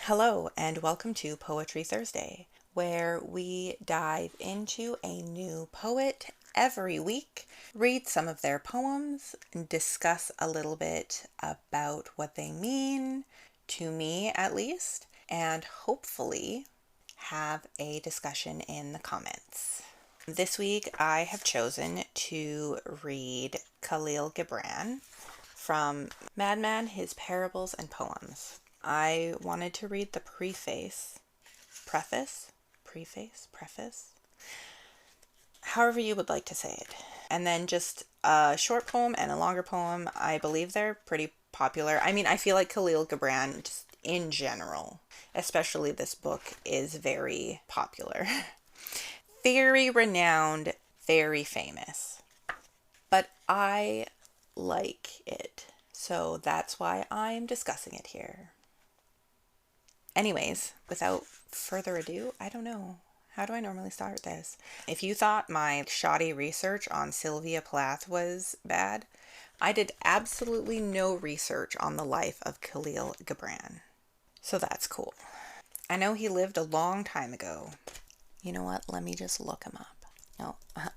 Hello, and welcome to Poetry Thursday, where we dive into a new poet every week, read some of their poems, and discuss a little bit about what they mean, to me at least, and hopefully have a discussion in the comments. This week I have chosen to read Kahlil Gibran from Madman, His Parables and Poems. I wanted to read the preface, however you would like to say it. And then just a short poem and a longer poem. I believe they're pretty popular. I mean, I feel like Kahlil Gibran, just in general, especially this book, is very popular. Very renowned, very famous. But I like it. So that's why I'm discussing it here. Anyways, without further ado, I don't know. How do I normally start this? If you thought my shoddy research on Sylvia Plath was bad, I did absolutely no research on the life of Kahlil Gibran. So that's cool. I know he lived a long time ago. You know what? Let me just look him up. No,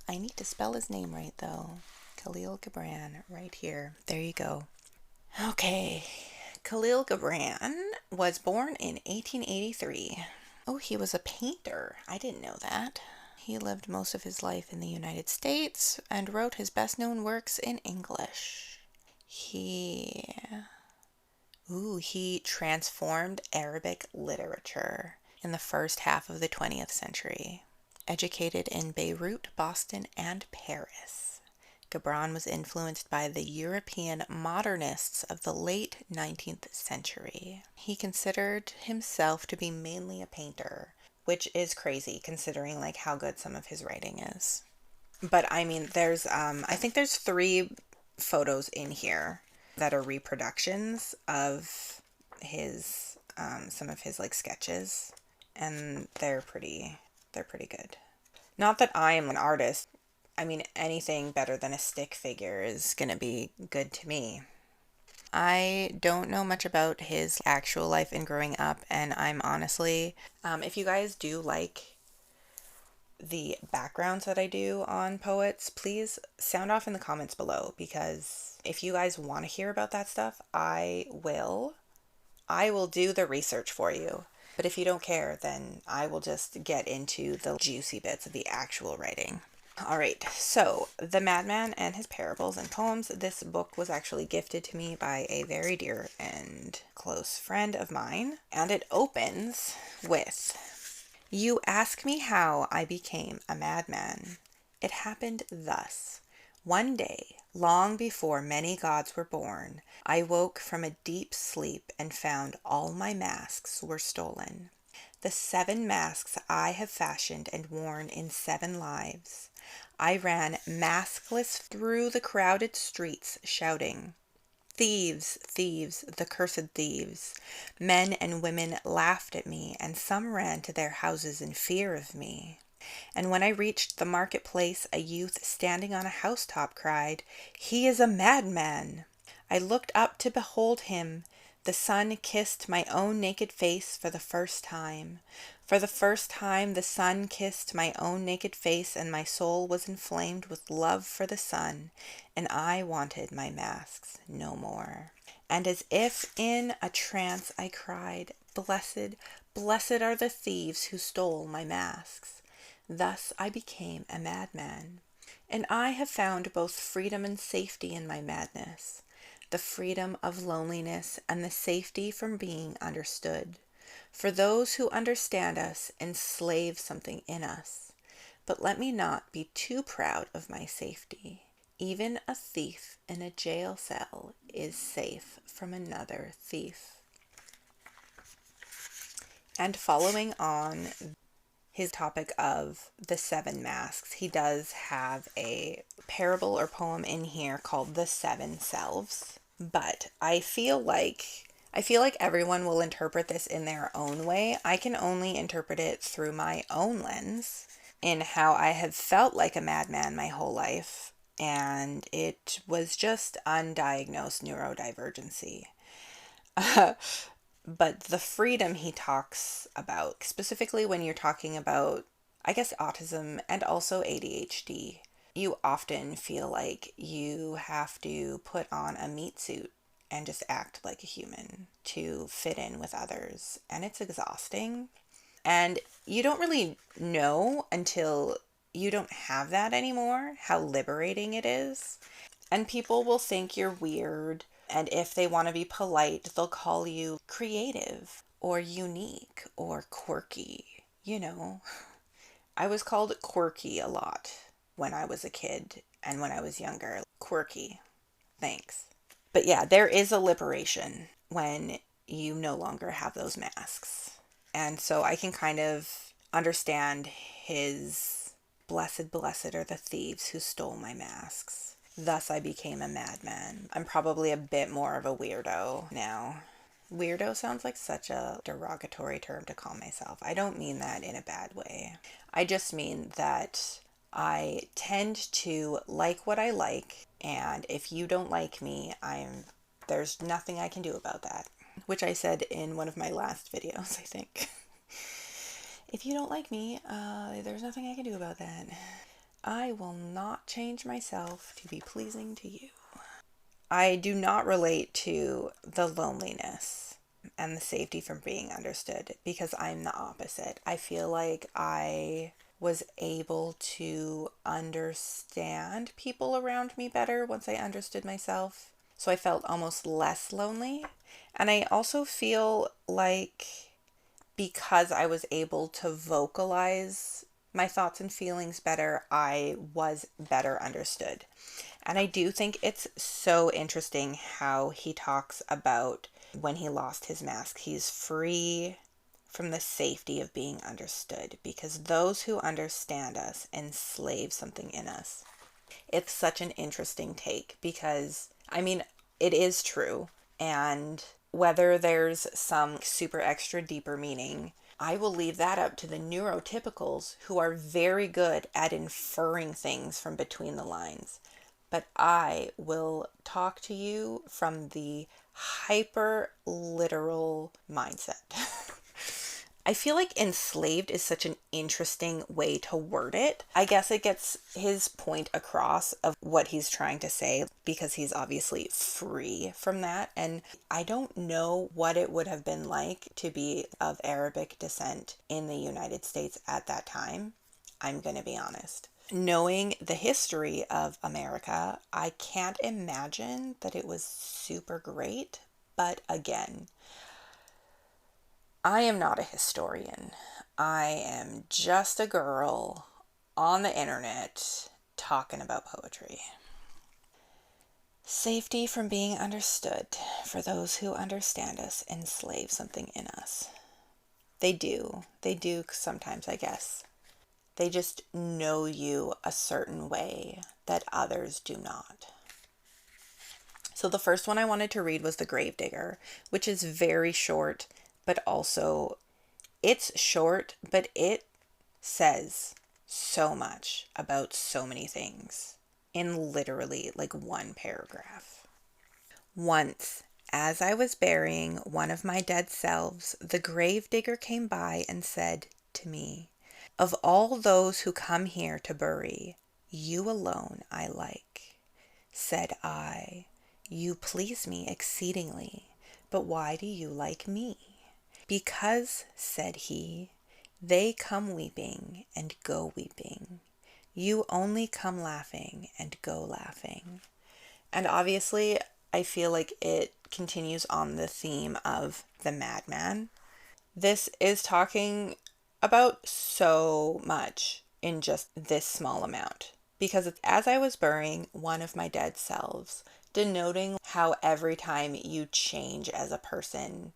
I need to spell his name right though. Kahlil Gibran, right here. There you go. Okay. Kahlil Gibran was born in 1883. Oh, he was a painter. I didn't know that. He lived most of his life in the United States and wrote his best-known works in English. He transformed Arabic literature in the first half of the 20th century. Educated in Beirut, Boston, and Paris, Gibran was influenced by the European modernists of the late 19th century. He considered himself to be mainly a painter, which is crazy considering like how good some of his writing is. But I mean, I think there's 3 photos in here that are reproductions of his some of his like sketches, and they're pretty good. Not that I am an artist. I mean, anything better than a stick figure is gonna be good to me. I don't know much about his actual life and growing up, and I'm honestly, if you guys do like the backgrounds that I do on poets, please sound off in the comments below, because if you guys want to hear about that stuff, I will do the research for you. But if you don't care, then I will just get into the juicy bits of the actual writing. All right, so The Madman and His Parables and Poems. This book was actually gifted to me by a very dear and close friend of mine, and it opens with, "You ask me how I became a madman. It happened thus. One day, long before many gods were born, I woke from a deep sleep and found all my masks were stolen. The 7 masks I have fashioned and worn in 7 lives. I ran maskless through the crowded streets, shouting, 'Thieves, thieves, the cursed thieves!' Men and women laughed at me, and some ran to their houses in fear of me. And when I reached the marketplace, a youth standing on a housetop cried, 'He is a madman!' I looked up to behold him. The sun kissed my own naked face for the first time. For the first time the sun kissed my own naked face, and my soul was inflamed with love for the sun, and I wanted my masks no more. And as if in a trance I cried, 'Blessed, blessed are the thieves who stole my masks.' Thus I became a madman. And I have found both freedom and safety in my madness. The freedom of loneliness and the safety from being understood. For those who understand us enslave something in us. But let me not be too proud of my safety. Even a thief in a jail cell is safe from another thief." And following on his topic of the 7 masks, he does have a parable or poem in here called The 7 Selves. But I feel like everyone will interpret this in their own way. I can only interpret it through my own lens, in how I have felt like a madman my whole life, and it was just undiagnosed neurodivergency. But the freedom he talks about, specifically when you're talking about, I guess, autism and also ADHD, you often feel like you have to put on a meat suit and just act like a human to fit in with others. And it's exhausting. And you don't really know until you don't have that anymore how liberating it is. And people will think you're weird. And if they want to be polite, they'll call you creative or unique or quirky. You know, I was called quirky a lot when I was a kid and when I was younger. Quirky. Thanks. But yeah, there is a liberation when you no longer have those masks. And so I can kind of understand his blessed are the thieves who stole my masks. Thus I became a madman. I'm probably a bit more of a weirdo now. Weirdo sounds like such a derogatory term to call myself. I don't mean that in a bad way. I just mean that I tend to like what I like, and if you don't like me, there's nothing I can do about that. Which I said in one of my last videos, I think. If you don't like me, there's nothing I can do about that. I will not change myself to be pleasing to you. I do not relate to the loneliness and the safety from being understood because I'm the opposite. I feel like I was able to understand people around me better once I understood myself. So I felt almost less lonely. And I also feel like because I was able to vocalize my thoughts and feelings better, I was better understood. And I do think it's so interesting how he talks about when he lost his mask, he's free from the safety of being understood because those who understand us enslave something in us. It's such an interesting take because, I mean, it is true. And whether there's some super extra deeper meaning, I will leave that up to the neurotypicals who are very good at inferring things from between the lines. But I will talk to you from the hyper literal mindset. I feel like enslaved is such an interesting way to word it. I guess it gets his point across of what he's trying to say because he's obviously free from that. And I don't know what it would have been like to be of Arabic descent in the United States at that time. I'm going to be honest. Knowing the history of America, I can't imagine that it was super great. But again, I am not a historian. I am just a girl on the internet talking about poetry. Safety from being understood. For those who understand us, enslave something in us. They do. They do sometimes, I guess. They just know you a certain way that others do not. So the first one I wanted to read was The Gravedigger, which is very short, but also it's short, but it says so much about so many things in literally like one paragraph. Once, as I was burying one of my dead selves, the gravedigger came by and said to me, "Of all those who come here to bury, you alone I like." Said I, "You please me exceedingly, but why do you like me?" "Because," said he, "they come weeping and go weeping. You only come laughing and go laughing." And obviously, I feel like it continues on the theme of the madman. This is talking about so much in just this small amount. Because it's as I was burying one of my dead selves, denoting how every time you change as a person,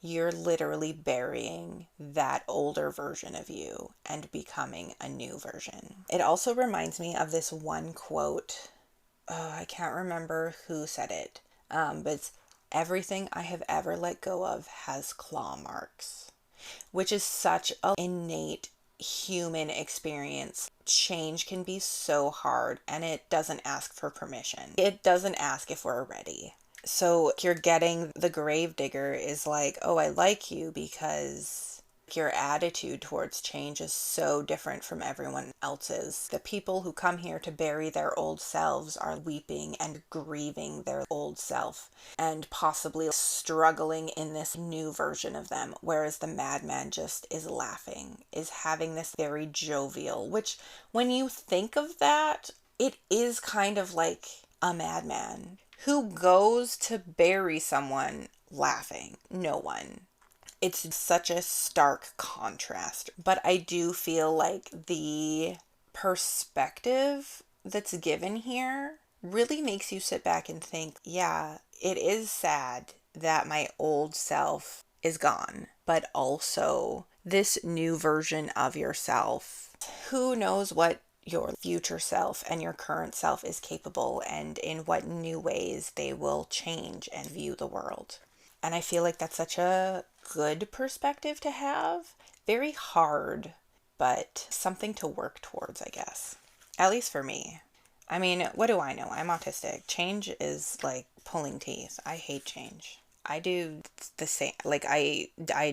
you're literally burying that older version of you and becoming a new version. It also reminds me of this one quote. I can't remember who said it, but it's, "Everything I have ever let go of has claw marks," which is such an innate human experience. Change can be so hard and it doesn't ask for permission. It doesn't ask if we're ready. So you're getting the gravedigger is like, oh, I like you because your attitude towards change is so different from everyone else's. The people who come here to bury their old selves are weeping and grieving their old self and possibly struggling in this new version of them, whereas the madman just is laughing, is having this very jovial, which when you think of that, it is kind of like a madman who goes to bury someone laughing. No one. It's such a stark contrast. But I do feel like the perspective that's given here really makes you sit back and think, yeah, it is sad that my old self is gone, but also this new version of yourself. Who knows what your future self and your current self is capable and in what new ways they will change and view the world. And I feel like that's such a good perspective to have. Very hard, but something to work towards, I guess. At least for me. I mean, what do I know? I'm autistic. Change is like pulling teeth. I hate change. I do the same, like I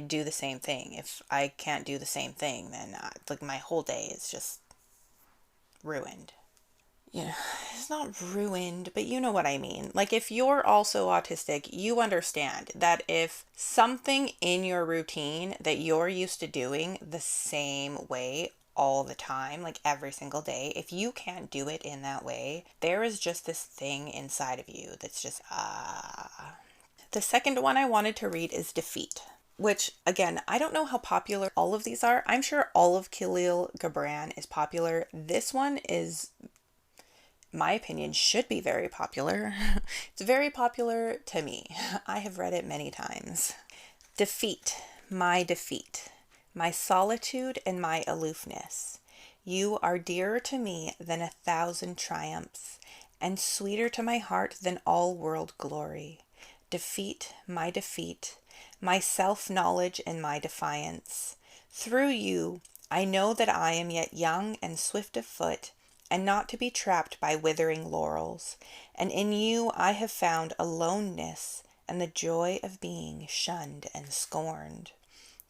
do the same thing. If I can't do the same thing, then like my whole day is just ruined. You know, it's not ruined, but you know what I mean. Like, if you're also autistic, you understand that if something in your routine that you're used to doing the same way all the time, like every single day, if you can't do it in that way, there is just this thing inside of you that's just, The second one I wanted to read is Defeat, which, again, I don't know how popular all of these are. I'm sure all of Kahlil Gibran is popular. This one is, my opinion, should be very popular. It's very popular to me. I have read it many times. Defeat, my solitude and my aloofness. You are dearer to me than 1,000 triumphs, and sweeter to my heart than all world glory. Defeat, my self-knowledge and my defiance. Through you, I know that I am yet young and swift of foot, and not to be trapped by withering laurels. And in you I have found aloneness and the joy of being shunned and scorned.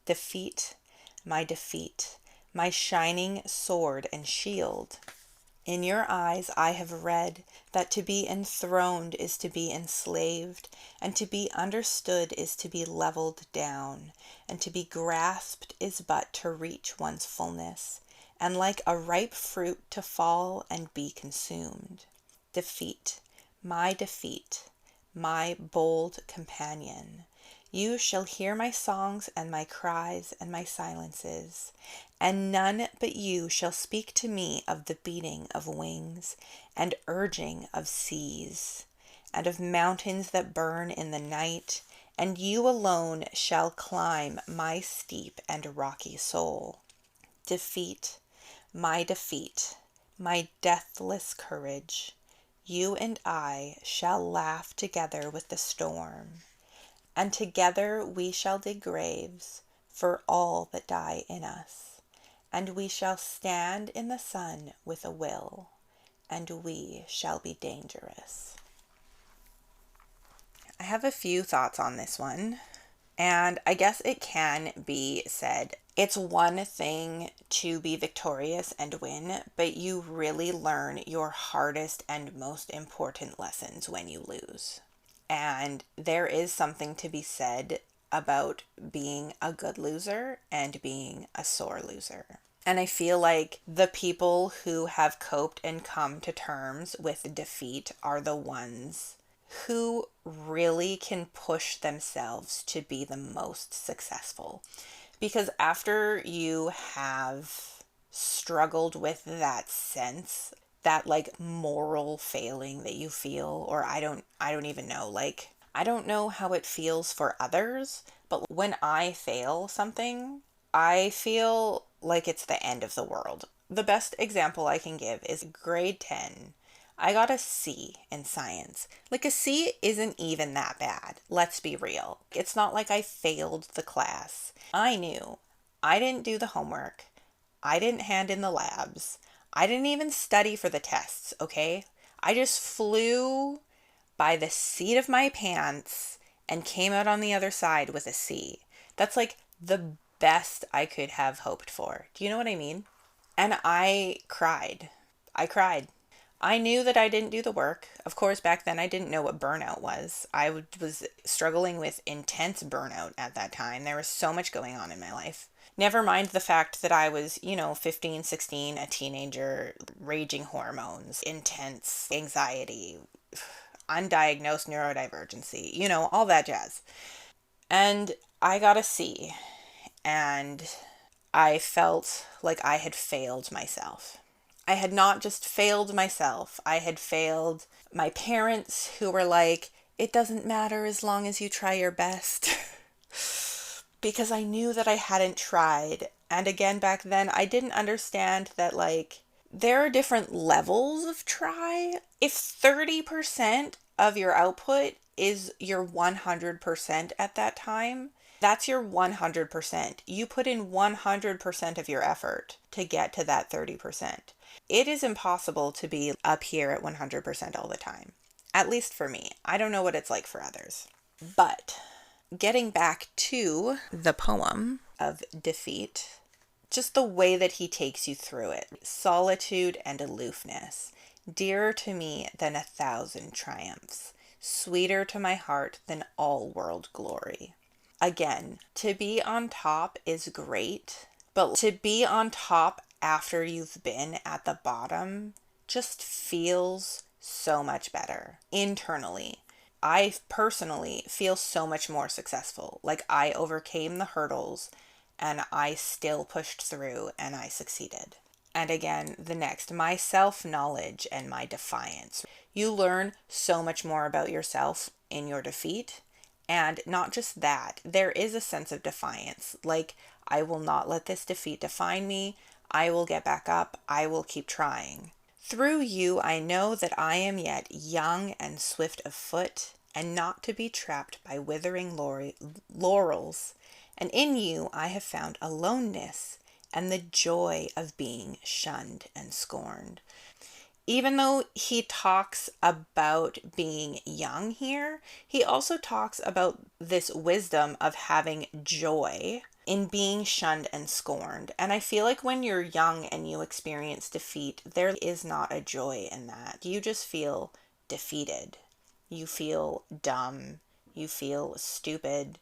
Defeat, my shining sword and shield. In your eyes I have read that to be enthroned is to be enslaved, and to be understood is to be leveled down, and to be grasped is but to reach one's fullness, and like a ripe fruit to fall and be consumed. Defeat, my bold companion. You shall hear my songs and my cries and my silences, and none but you shall speak to me of the beating of wings and urging of seas, and of mountains that burn in the night, and you alone shall climb my steep and rocky soul. Defeat, my deathless courage. You and I shall laugh together with the storm, and together we shall dig graves for all that die in us, and we shall stand in the sun with a will, and we shall be dangerous. I have a few thoughts on this one, and I guess it can be said it's one thing to be victorious and win, but you really learn your hardest and most important lessons when you lose. And there is something to be said about being a good loser and being a sore loser. And I feel like the people who have coped and come to terms with defeat are the ones who really can push themselves to be the most successful. Because after you have struggled with that sense, that like moral failing that you feel, or I don't even know, like I don't know how it feels for others, but when I fail something, I feel like it's the end of the world. The best example I can give is grade 10. I got a C in science. Like, a C isn't even that bad. Let's be real. It's not like I failed the class. I knew I didn't do the homework. I didn't hand in the labs. I didn't even study for the tests, okay? I just flew by the seat of my pants and came out on the other side with a C. That's like the best I could have hoped for. Do you know what I mean? And I cried. I cried. I knew that I didn't do the work. Of course, back then I didn't know what burnout was. I was struggling with intense burnout at that time. There was so much going on in my life. Never mind the fact that I was, 15, 16, a teenager, raging hormones, intense anxiety, undiagnosed neurodivergency, all that jazz. And I got a C, and I felt like I had failed myself. I had not just failed myself, I had failed my parents, who were like, it doesn't matter as long as you try your best. Because I knew that I hadn't tried. And again, back then, I didn't understand that, there are different levels of try. If 30% of your output is your 100% at that time, that's your 100%. You put in 100% of your effort to get to that 30%. It is impossible to be up here at 100% all the time. At least for me. I don't know what it's like for others. But getting back to the poem of Defeat, just the way that he takes you through it. Solitude and aloofness, dearer to me than 1,000 triumphs, sweeter to my heart than all world glory. Again, to be on top is great, but to be on top after you've been at the bottom just feels so much better internally. I personally feel so much more successful. Like, I overcame the hurdles and I still pushed through and I succeeded. And again, the next, my self-knowledge and my defiance. You learn so much more about yourself in your defeat. And not just that, there is a sense of defiance. Like, I will not let this defeat define me. I will get back up. I will keep trying. Through you, I know that I am yet young and swift of foot, and not to be trapped by withering laurels. And in you, I have found aloneness and the joy of being shunned and scorned. Even though he talks about being young here, he also talks about this wisdom of having joy in being shunned and scorned. And I feel like when you're young and you experience defeat, there is not a joy in that. You just feel defeated. You feel dumb. You feel stupid.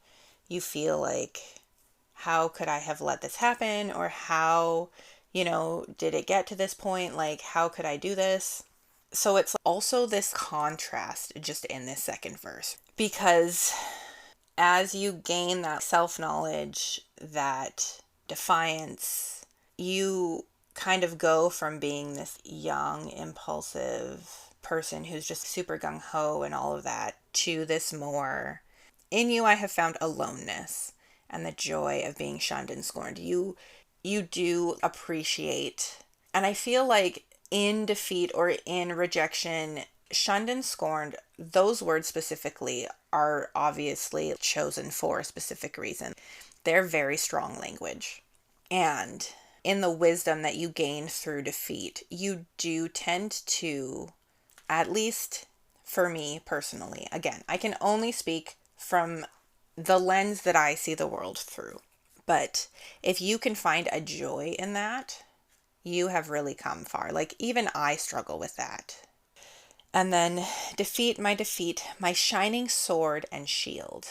You feel like, how could I have let this happen? Or how, did it get to this point? Like, how could I do this? So it's also this contrast just in this second verse. Because as you gain that self-knowledge, that defiance, you kind of go from being this young, impulsive person who's just super gung-ho and all of that, to this more, in you I have found aloneness and the joy of being shunned and scorned. You do appreciate, and I feel like in defeat or in rejection, shunned and scorned, those words specifically are obviously chosen for a specific reason. They're very strong language. And in the wisdom that you gain through defeat, you do tend to, at least for me personally, again, I can only speak from the lens that I see the world through. But if you can find a joy in that, you have really come far. Like, even I struggle with that. And then defeat, my shining sword and shield.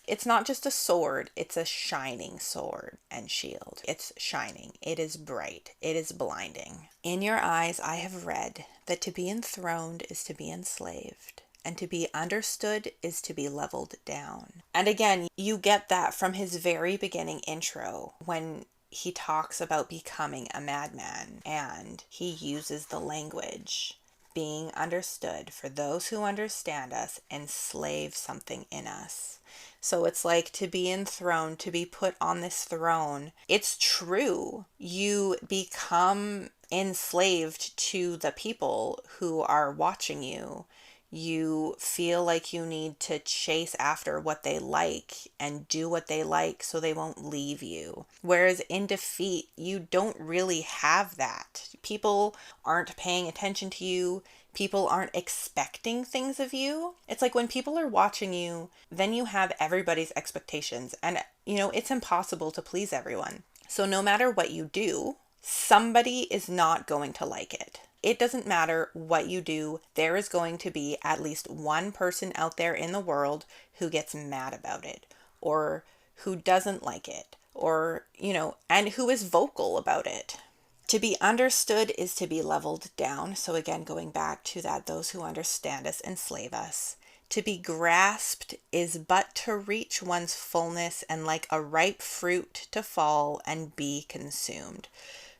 It's not just a sword, it's a shining sword and shield. It's shining. It is bright. It is blinding. In your eyes I have read that to be enthroned is to be enslaved, and to be understood is to be leveled down. And again, you get that from his very beginning intro when he talks about becoming a madman, and he uses the language, being understood, for those who understand us enslave something in us. So it's like to be enthroned, to be put on this throne. It's true. You become enslaved to the people who are watching you. You feel like you need to chase after what they like and do what they like so they won't leave you. Whereas in defeat, you don't really have that. People aren't paying attention to you. People aren't expecting things of you. It's like when people are watching you, then you have everybody's expectations. And, it's impossible to please everyone. So no matter what you do, somebody is not going to like it. It doesn't matter what you do, there is going to be at least one person out there in the world who gets mad about it, or who doesn't like it, or, and who is vocal about it. To be understood is to be leveled down. So again, going back to that, those who understand us enslave us. To be grasped is but to reach one's fullness and like a ripe fruit to fall and be consumed.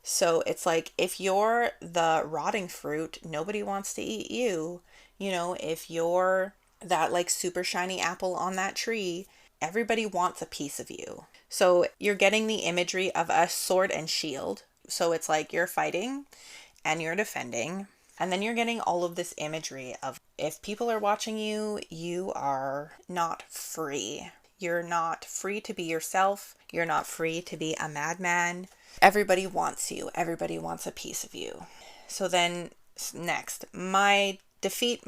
So it's like if you're the rotting fruit, nobody wants to eat you. If you're that like super shiny apple on that tree, everybody wants a piece of you. So you're getting the imagery of a sword and shield. So it's like you're fighting and you're defending. And then you're getting all of this imagery of if people are watching you, you are not free. You're not free to be yourself. You're not free to be a madman. Everybody wants you. Everybody wants a piece of you. So then next, my defeat,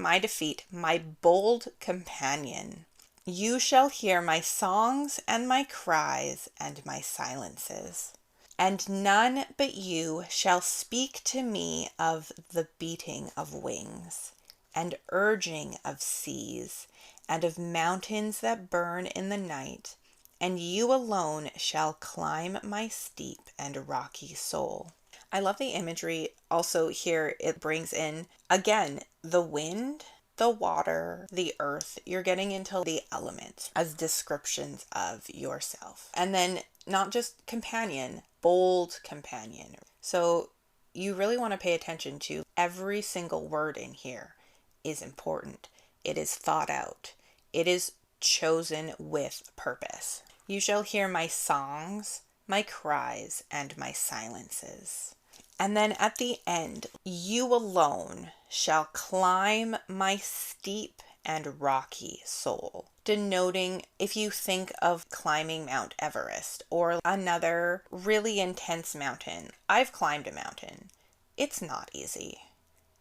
my bold companion. You shall hear my songs and my cries and my silences. And none but you shall speak to me of the beating of wings and urging of seas and of mountains that burn in the night. And you alone shall climb my steep and rocky soul. I love the imagery. Also here it brings in, again, the wind, the water, the earth. You're getting into the elements as descriptions of yourself. And then not just companion, bold companion. So you really want to pay attention to every single word in here is important. It is thought out. It is chosen with purpose. You shall hear my songs, my cries, and my silences. And then at the end, you alone shall climb my steep and rocky soul, denoting if you think of climbing Mount Everest or another really intense mountain. I've climbed a mountain. It's not easy.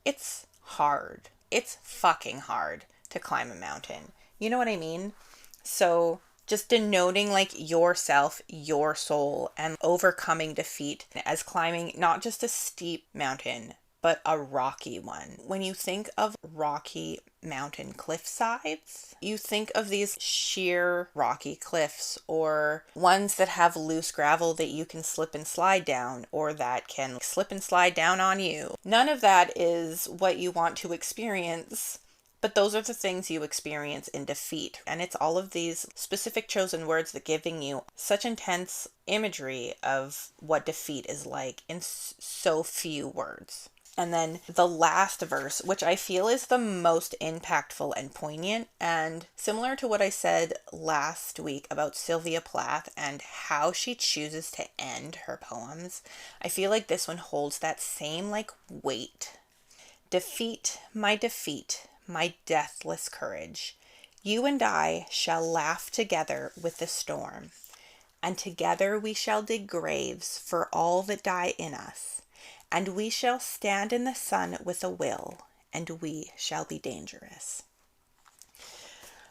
It's hard. It's fucking hard to climb a mountain. You know what I mean? So just denoting like yourself, your soul, and overcoming defeat as climbing not just a steep mountain, but a rocky one. When you think of rocky mountain cliff sides, you think of these sheer rocky cliffs or ones that have loose gravel that you can slip and slide down or that can slip and slide down on you. None of that is what you want to experience. But those are the things you experience in defeat. And it's all of these specific chosen words that giving you such intense imagery of what defeat is like in so few words. And then the last verse, which I feel is the most impactful and poignant, and similar to what I said last week about Sylvia Plath and how she chooses to end her poems, I feel like this one holds that same like weight. Defeat, my deathless courage. You and I shall laugh together with the storm, and together we shall dig graves for all that die in us, and we shall stand in the sun with a will, and we shall be dangerous.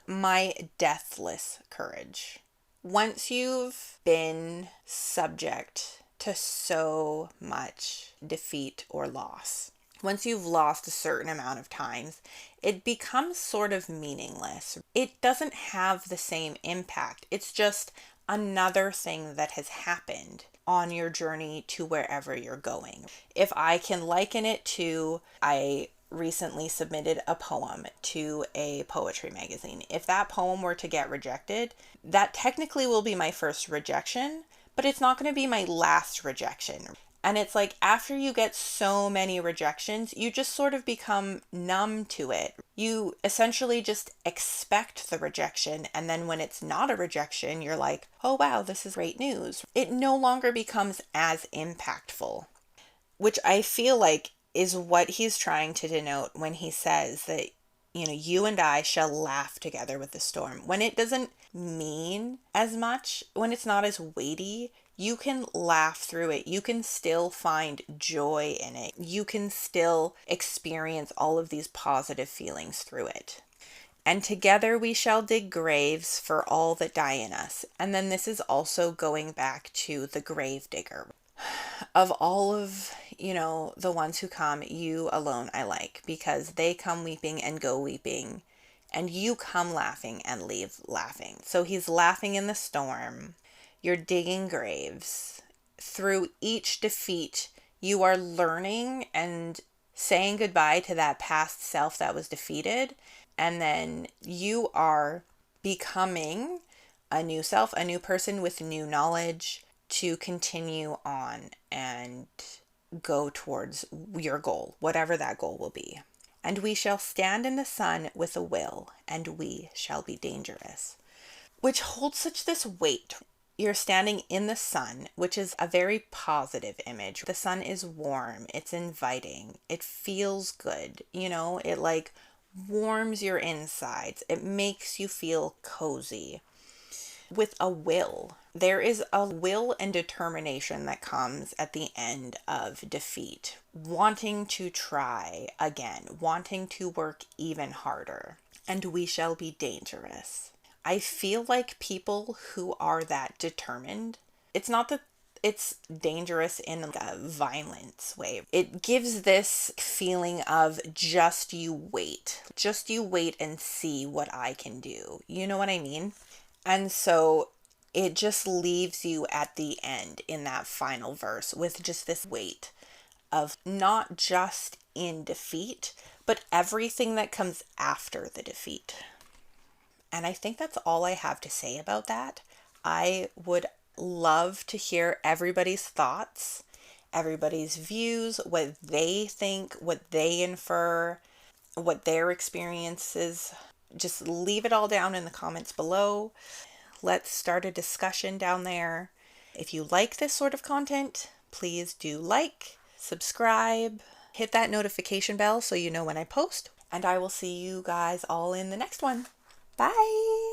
My deathless courage. Once you've been subject to so much defeat or loss, once you've lost a certain amount of times, it becomes sort of meaningless. It doesn't have the same impact. It's just another thing that has happened on your journey to wherever you're going. If I can liken it to, I recently submitted a poem to a poetry magazine. If that poem were to get rejected, that technically will be my first rejection, but it's not going to be my last rejection. And it's like after you get so many rejections, you just sort of become numb to it. You essentially just expect the rejection. And then when it's not a rejection, you're like, oh wow, this is great news. It no longer becomes as impactful, which I feel like is what he's trying to denote when he says that you and I shall laugh together with the storm. When it doesn't mean as much, when it's not as weighty, you can laugh through it. You can still find joy in it. You can still experience all of these positive feelings through it. And together we shall dig graves for all that die in us. And then this is also going back to the grave digger. Of all of, the ones who come, you alone I like, because they come weeping and go weeping, and you come laughing and leave laughing. So he's laughing in the storm. You're digging graves. Through each defeat, you are learning and saying goodbye to that past self that was defeated. And then you are becoming a new self, a new person with new knowledge to continue on and go towards your goal, whatever that goal will be. And we shall stand in the sun with a will, and we shall be dangerous. Which holds such this weight. You're standing in the sun, which is a very positive image. The sun is warm, it's inviting, it feels good, it like warms your insides, it makes you feel cozy. With a will, there is a will and determination that comes at the end of defeat, wanting to try again, wanting to work even harder, and we shall be dangerous. I feel like people who are that determined, it's not that it's dangerous in a violence way. It gives this feeling of just you wait and see what I can do. You know what I mean? And so it just leaves you at the end in that final verse with just this weight of not just in defeat, but everything that comes after the defeat. And I think that's all I have to say about that. I would love to hear everybody's thoughts, everybody's views, what they think, what they infer, what their experiences. Just leave it all down in the comments below. Let's start a discussion down there. If you like this sort of content, please do like, subscribe, hit that notification bell so you know when I post. And I will see you guys all in the next one. Bye!